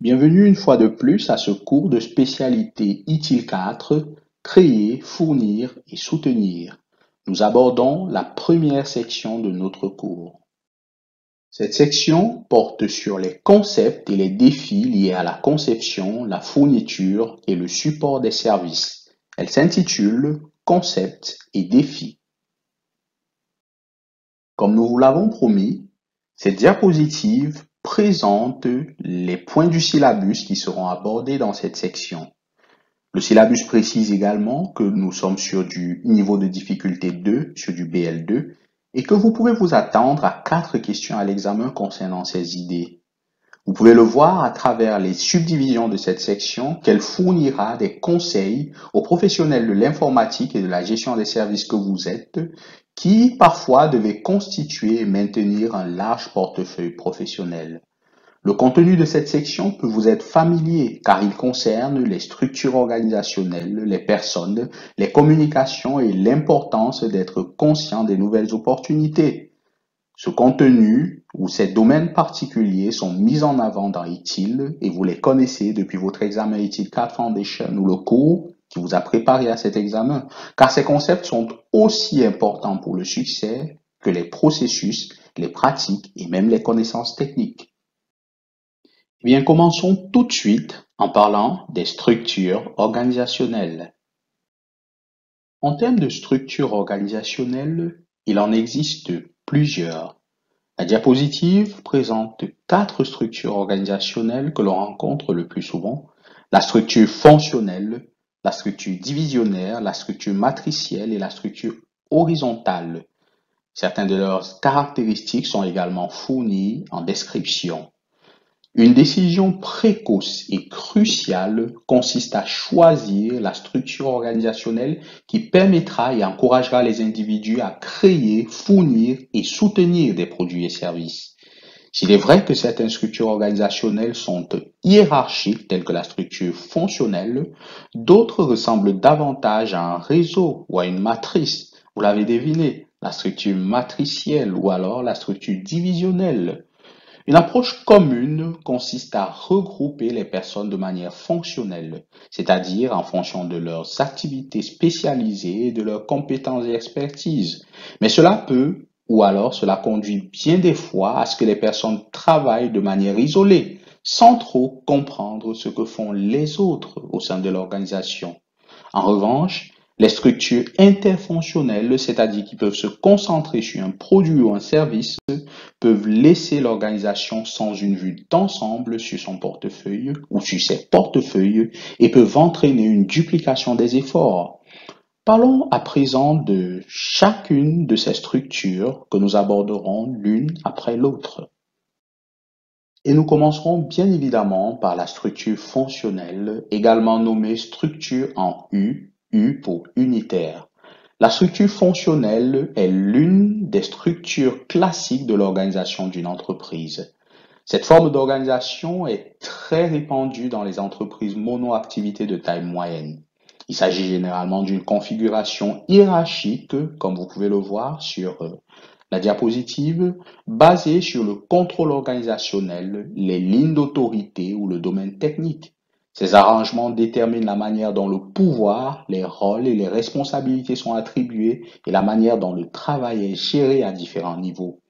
Bienvenue une fois de plus à ce cours de spécialité ITIL 4, créer, fournir et soutenir. Nous abordons la première section de notre cours. Cette section porte sur les concepts et les défis liés à la conception, la fourniture et le support des services. Elle s'intitule Concepts et défis. Comme nous vous l'avons promis, cette diapositive présente les points du syllabus qui seront abordés dans cette section. Le syllabus précise également que nous sommes sur du niveau de difficulté 2, sur du BL2, et que vous pouvez vous attendre à 4 questions à l'examen concernant ces idées. Vous pouvez le voir à travers les subdivisions de cette section qu'elle fournira des conseils aux professionnels de l'informatique et de la gestion des services que vous êtes, qui parfois devez constituer et maintenir un large portefeuille professionnel. Le contenu de cette section peut vous être familier car il concerne les structures organisationnelles, les personnes, les communications et l'importance d'être conscient des nouvelles opportunités. Ce contenu ou ces domaines particuliers sont mis en avant dans ITIL et vous les connaissez depuis votre examen ITIL 4 Foundation ou le cours qui vous a préparé à cet examen, car ces concepts sont aussi importants pour le succès que les processus, les pratiques et même les connaissances techniques. Eh bien, commençons tout de suite en parlant des structures organisationnelles. En termes de structures organisationnelles, il en existe plusieurs. La diapositive présente 4 structures organisationnelles que l'on rencontre le plus souvent. La structure fonctionnelle, la structure divisionnaire, la structure matricielle et la structure horizontale. Certaines de leurs caractéristiques sont également fournies en description. Une décision précoce et cruciale consiste à choisir la structure organisationnelle qui permettra et encouragera les individus à créer, fournir et soutenir des produits et services. S'il est vrai que certaines structures organisationnelles sont hiérarchiques, telles que la structure fonctionnelle, d'autres ressemblent davantage à un réseau ou à une matrice. Vous l'avez deviné, la structure matricielle ou alors la structure divisionnelle. Une approche commune consiste à regrouper les personnes de manière fonctionnelle, c'est-à-dire en fonction de leurs activités spécialisées et de leurs compétences et expertises. Mais cela peut, ou alors cela conduit bien des fois à ce que les personnes travaillent de manière isolée, sans trop comprendre ce que font les autres au sein de l'organisation. En revanche, les structures interfonctionnelles, c'est-à-dire qui peuvent se concentrer sur un produit ou un service, peuvent laisser l'organisation sans une vue d'ensemble sur son portefeuille ou sur ses portefeuilles et peuvent entraîner une duplication des efforts. Parlons à présent de chacune de ces structures que nous aborderons l'une après l'autre. Et nous commencerons bien évidemment par la structure fonctionnelle, également nommée structure en U, U pour unitaire. La structure fonctionnelle est l'une des structures classiques de l'organisation d'une entreprise. Cette forme d'organisation est très répandue dans les entreprises monoactivités de taille moyenne. Il s'agit généralement d'une configuration hiérarchique, comme vous pouvez le voir sur la diapositive, basée sur le contrôle organisationnel, les lignes d'autorité ou le domaine technique. Ces arrangements déterminent la manière dont le pouvoir, les rôles et les responsabilités sont attribués et la manière dont le travail est géré à différents niveaux.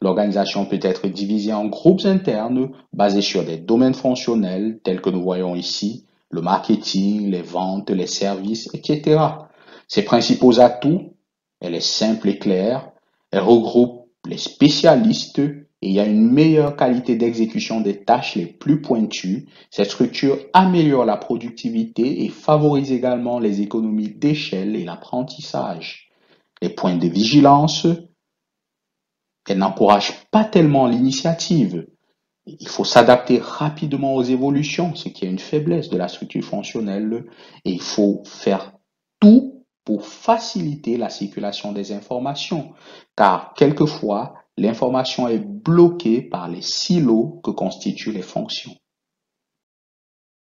L'organisation peut être divisée en groupes internes basés sur des domaines fonctionnels tels que nous voyons ici, le marketing, les ventes, les services, etc. Ses principaux atouts, elle est simple et claire, elle regroupe les spécialistes et il y a une meilleure qualité d'exécution des tâches les plus pointues. Cette structure améliore la productivité et favorise également les économies d'échelle et l'apprentissage. Les points de vigilance, elle n'encourage pas tellement l'initiative. Il faut s'adapter rapidement aux évolutions, ce qui est une faiblesse de la structure fonctionnelle, et il faut faire tout pour faciliter la circulation des informations, car quelquefois, l'information est bloquée par les silos que constituent les fonctions.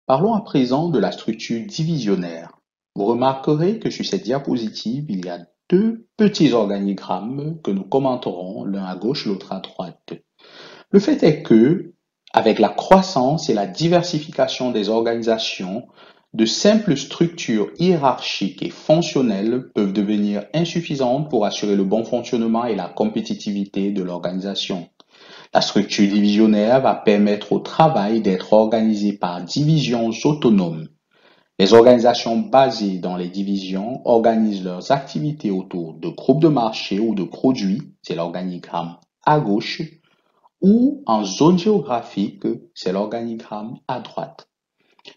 Parlons à présent de la structure divisionnaire. Vous remarquerez que sur cette diapositive, il y a deux petits organigrammes que nous commenterons, l'un à gauche, l'autre à droite. Le fait est que, Avec la croissance et la diversification des organisations, de simples structures hiérarchiques et fonctionnelles peuvent devenir insuffisantes pour assurer le bon fonctionnement et la compétitivité de l'organisation. La structure divisionnaire va permettre au travail d'être organisé par divisions autonomes. Les organisations basées dans les divisions organisent leurs activités autour de groupes de marché ou de produits, c'est l'organigramme à gauche, ou en zone géographique, c'est l'organigramme à droite.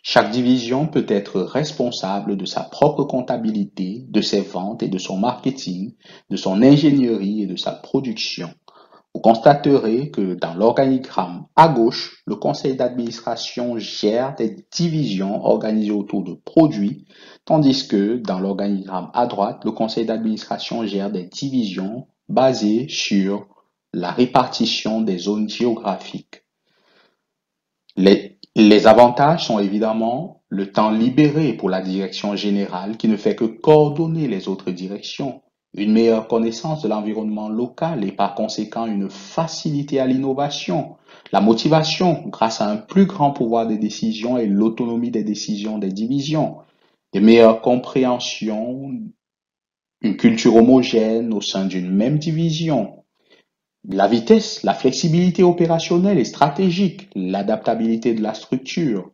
Chaque division peut être responsable de sa propre comptabilité, de ses ventes et de son marketing, de son ingénierie et de sa production. Vous constaterez que dans l'organigramme à gauche, le conseil d'administration gère des divisions organisées autour de produits, tandis que dans l'organigramme à droite, le conseil d'administration gère des divisions basées sur la répartition des zones géographiques. Les avantages sont évidemment le temps libéré pour la direction générale qui ne fait que coordonner les autres directions, une meilleure connaissance de l'environnement local et par conséquent une facilité à l'innovation, la motivation grâce à un plus grand pouvoir de décision et l'autonomie des décisions des divisions, de meilleures compréhensions, une culture homogène au sein d'une même division, la vitesse, la flexibilité opérationnelle et stratégique, l'adaptabilité de la structure.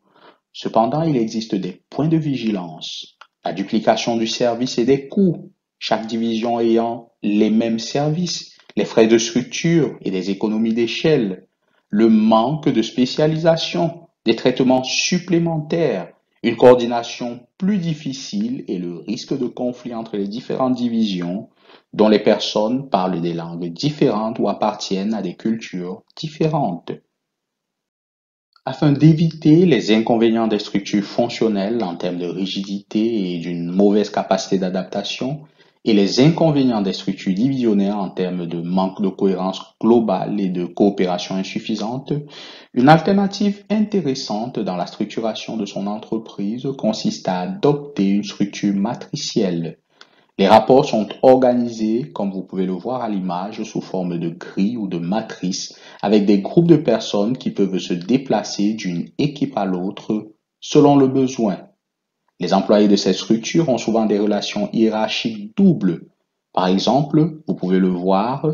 Cependant, il existe des points de vigilance. La duplication du service et des coûts, chaque division ayant les mêmes services, les frais de structure et des économies d'échelle, le manque de spécialisation, des traitements supplémentaires, une coordination plus difficile et le risque de conflit entre les différentes divisions dont les personnes parlent des langues différentes ou appartiennent à des cultures différentes. Afin d'éviter les inconvénients des structures fonctionnelles en termes de rigidité et d'une mauvaise capacité d'adaptation, et les inconvénients des structures divisionnaires en termes de manque de cohérence globale et de coopération insuffisante, une alternative intéressante dans la structuration de son entreprise consiste à adopter une structure matricielle. Les rapports sont organisés, comme vous pouvez le voir à l'image, sous forme de grilles ou de matrices, avec des groupes de personnes qui peuvent se déplacer d'une équipe à l'autre selon le besoin. Les employés de cette structure ont souvent des relations hiérarchiques doubles. Par exemple, vous pouvez le voir,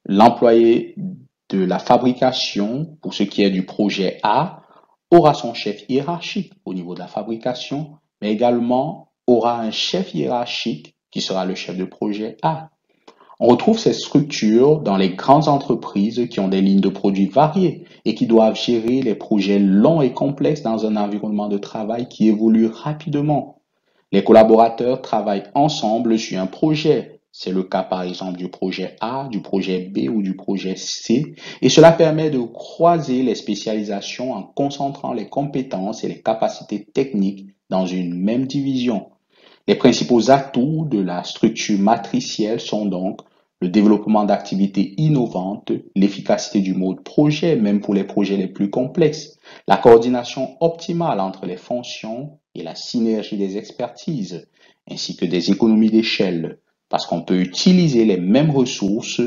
l'employé de la fabrication, pour ce qui est du projet A, aura son chef hiérarchique au niveau de la fabrication, mais également aura un chef hiérarchique qui sera le chef de projet A. On retrouve ces structures dans les grandes entreprises qui ont des lignes de produits variées et qui doivent gérer les projets longs et complexes dans un environnement de travail qui évolue rapidement. Les collaborateurs travaillent ensemble sur un projet. C'est le cas par exemple du projet A, du projet B ou du projet C, et cela permet de croiser les spécialisations en concentrant les compétences et les capacités techniques dans une même division. Les principaux atouts de la structure matricielle sont donc le développement d'activités innovantes, l'efficacité du mode projet, même pour les projets les plus complexes, la coordination optimale entre les fonctions et la synergie des expertises, ainsi que des économies d'échelle, parce qu'on peut utiliser les mêmes ressources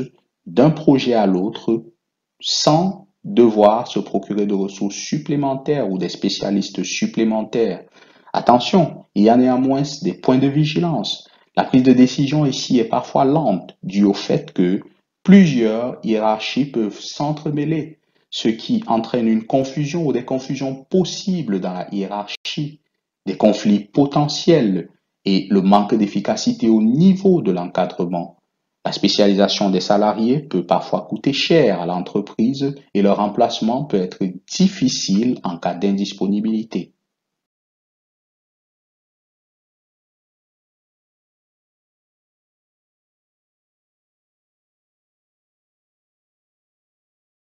d'un projet à l'autre sans devoir se procurer de ressources supplémentaires ou des spécialistes supplémentaires. Attention, il y a néanmoins des points de vigilance. La prise de décision ici est parfois lente, due au fait que plusieurs hiérarchies peuvent s'entremêler, ce qui entraîne une confusion ou des confusions possibles dans la hiérarchie, des conflits potentiels et le manque d'efficacité au niveau de l'encadrement. La spécialisation des salariés peut parfois coûter cher à l'entreprise et leur remplacement peut être difficile en cas d'indisponibilité.